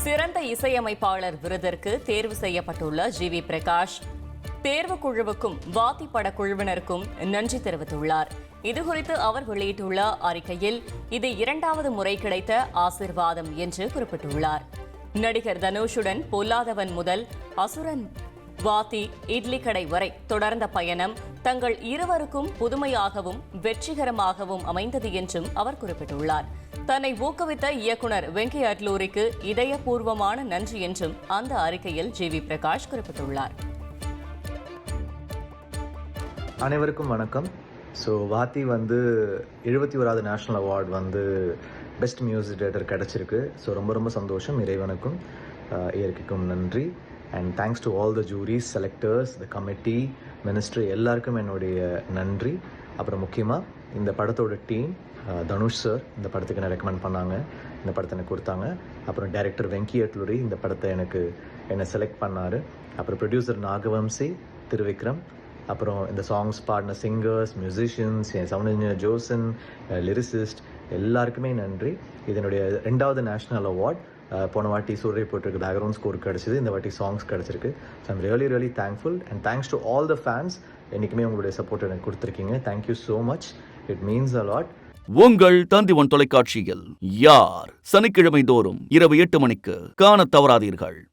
சிறந்த இசையமைப்பாளர் விருதிற்கு தேர்வு செய்யப்பட்டுள்ள ஜி.வி. பிரகாஷ் தேர்வுக்குழுவுக்கும் வாத்தி படக்குழுவினருக்கும் நன்றி தெரிவித்துள்ளார். இதுகுறித்து அவர் வெளியிட்டுள்ள அறிக்கையில் இது 2வது முறை கிடைத்த ஆசிர்வாதம் என்று குறிப்பிட்டுள்ளார். நடிகர் தனுஷுடன் பொல்லாதவன் முதல் அசுரன், வாத்தி, இட்லி கடை வரை தொடர்ந்த பயணம் தங்கள் இருவருக்கும் புதுமையாகவும் வெற்றிகரமாகவும் அமைந்தது என்றும் அவர் குறிப்பிட்டுள்ளார். தன்னை ஊக்குவித்த இயக்குனர் வெங்கி அட்லூரிக்கு இதயபூர்வமான நன்றி என்றும் அந்த அறிக்கையில் ஜி.வி. பிரகாஷ் குறிப்பிட்டுள்ளார். அனைவருக்கும் வணக்கம். வாத்தி 71வது national award best music director கிடச்சிருக்கு. ரொம்ப ரொம்ப சந்தோஷம். இறைவனுக்கும் இயற்கைக்கும் நன்றி. And thanks to all the juries, selectors, the committee, ministry எல்லாருக்கும் என்னுடைய நன்றி. அப்புறம் முக்கியமாக இந்த படத்தோட டீம், தனுஷ் சார் இந்த படத்துக்கு என்ன ரெக்கமெண்ட் பண்ணாங்க, இந்த படத்தை எனக்கு கொடுத்தாங்க. அப்புறம் டைரக்டர் வெங்கி அட்லூரி இந்த படத்தை என்னை செலக்ட் பண்ணார். அப்புறம் ப்ரொடியூசர் நாகவம்சி, திருவிக்ரம், அப்புறம் இந்த சாங்ஸ் பாடின சிங்கர்ஸ், மியூசிஷியன்ஸ், என் சவுண்ட் இன்ஜினியர் ஜோசன், லிரிசிஸ்ட் எல்லாருக்குமே நன்றி. இது என்னுடைய 2வது நேஷனல் அவார்ட். போன வாட்டி சூரிய போட்டிருக்கு பேக்ரவுண்ட் ஸ்கோர் கிடச்சிது, இந்த வாட்டி சாங்ஸ் கிடச்சிருக்கு. So I'm really thankful and thanks to all the fans. என்றைக்குமே உங்களுடைய சப்போர்ட் எனக்கு கொடுத்துருக்கீங்க. Thank you so much. It means a lot. உங்கள் தந்தி1 தொலைக்காட்சியில் யார் சனிக்கிழமை தோறும் இரவு 8 மணிக்கு காணத் தவறாதீர்கள்.